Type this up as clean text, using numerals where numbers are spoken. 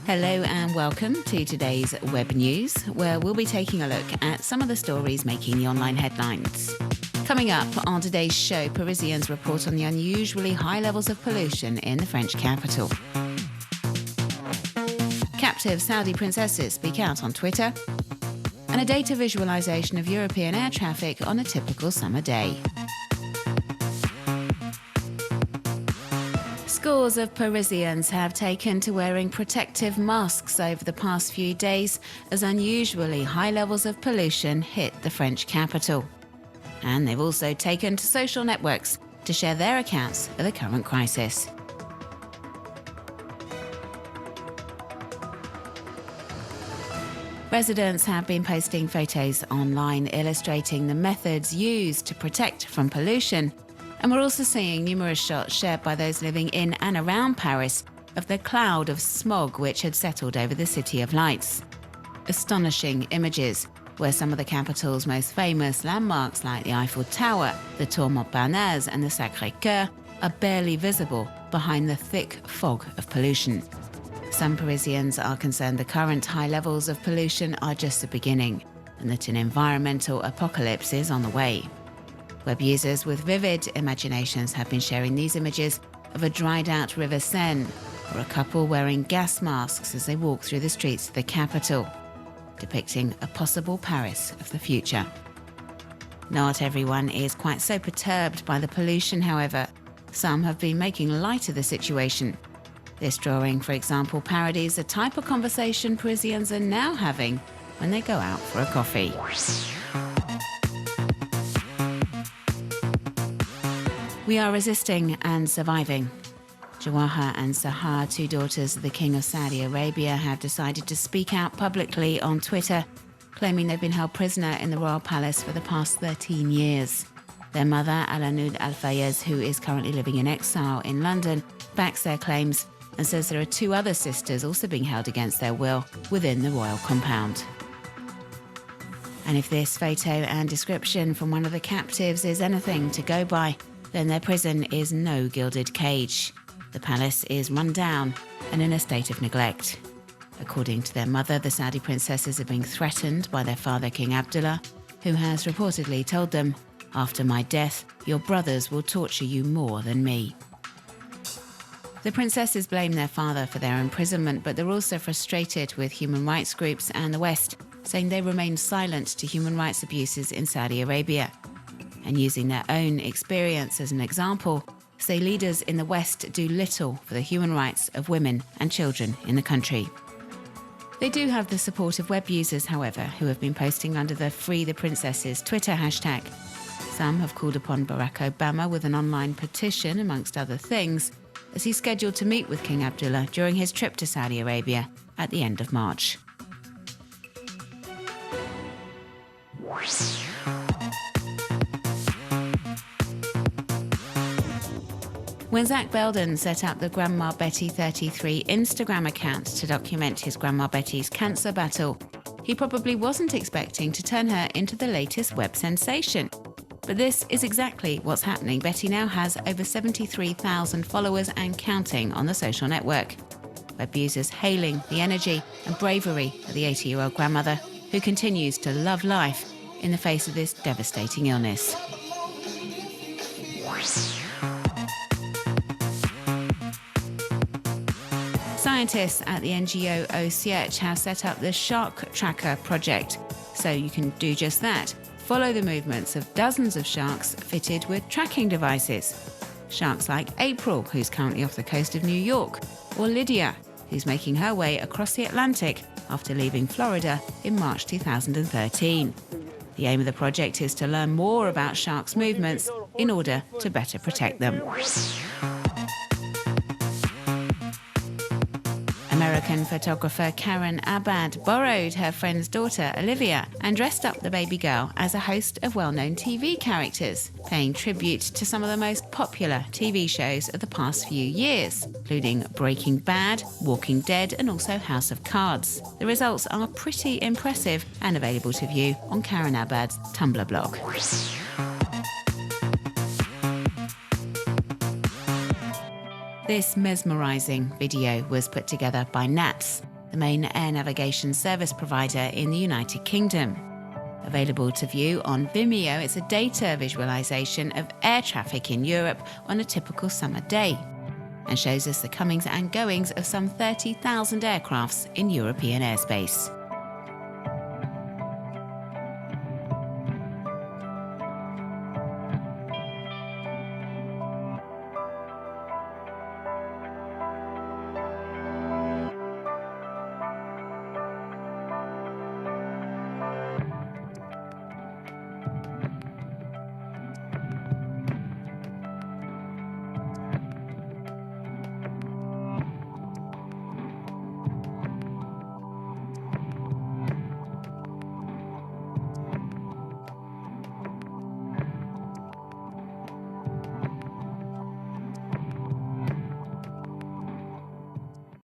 Hello and welcome to today's Web News, where we'll be taking a look at some of the stories making the online headlines. Coming up on today's show, Parisians report on the unusually high levels of pollution in the French capital. Captive Saudi princesses speak out on Twitter. And a data visualization of European air traffic on a typical summer day. Scores of Parisians have taken to wearing protective masks over the past few days as unusually high levels of pollution hit the French capital. And they've also taken to social networks to share their accounts of the current crisis. Residents have been posting photos online illustrating the methods used to protect from pollution. And we're also seeing numerous shots shared by those living in and around Paris of the cloud of smog which had settled over the City of Lights. Astonishing images where some of the capital's most famous landmarks like the Eiffel Tower, the Tour Montparnasse and the Sacré-Cœur are barely visible behind the thick fog of pollution. Some Parisians are concerned the current high levels of pollution are just the beginning and that an environmental apocalypse is on the way. Web users with vivid imaginations have been sharing these images of a dried-out River Seine or a couple wearing gas masks as they walk through the streets of the capital, depicting a possible Paris of the future. Not everyone is quite so perturbed by the pollution, however. Some have been making light of the situation. This drawing, for example, parodies the type of conversation Parisians are now having when they go out for a coffee. We are resisting and surviving. Jawahar and Sahar, two daughters of the King of Saudi Arabia, have decided to speak out publicly on Twitter, claiming they've been held prisoner in the royal palace for the past 13 years. Their mother, Alanud Al-Fayez, who is currently living in exile in London, backs their claims and says there are two other sisters also being held against their will within the royal compound. And if this photo and description from one of the captives is anything to go by, then their prison is no gilded cage. The palace is run down and in a state of neglect. According to their mother, the Saudi princesses are being threatened by their father, King Abdullah, who has reportedly told them, "After my death, your brothers will torture you more than me." The princesses blame their father for their imprisonment, but they're also frustrated with human rights groups and the West, saying they remain silent to human rights abuses in Saudi Arabia. And using their own experience as an example, say leaders in the West do little for the human rights of women and children in the country. They do have the support of web users, however, who have been posting under the Free the Princesses Twitter hashtag. Some have called upon Barack Obama with an online petition, amongst other things, as he's scheduled to meet with King Abdullah during his trip to Saudi Arabia at the end of March. When Zach Belden set up the Grandma Betty 33 Instagram account to document his Grandma Betty's cancer battle, he probably wasn't expecting to turn her into the latest web sensation. But this is exactly what's happening. Betty now has over 73,000 followers and counting on the social network. Web users hailing the energy and bravery of the 80-year-old grandmother who continues to love life in the face of this devastating illness. Scientists at the NGO OCH have set up the Shark Tracker project, so you can do just that. Follow the movements of dozens of sharks fitted with tracking devices. Sharks like April, who's currently off the coast of New York, or Lydia, who's making her way across the Atlantic after leaving Florida in March 2013. The aim of the project is to learn more about sharks' movements in order to better protect them. American photographer Karen Abad borrowed her friend's daughter, Olivia, and dressed up the baby girl as a host of well-known TV characters, paying tribute to some of the most popular TV shows of the past few years, including Breaking Bad, Walking Dead, and also House of Cards. The results are pretty impressive and available to view on Karen Abad's Tumblr blog. This mesmerising video was put together by Naps, the main air navigation service provider in the United Kingdom. Available to view on Vimeo, it's a data visualization of air traffic in Europe on a typical summer day and shows us the comings and goings of some 30,000 aircrafts in European airspace.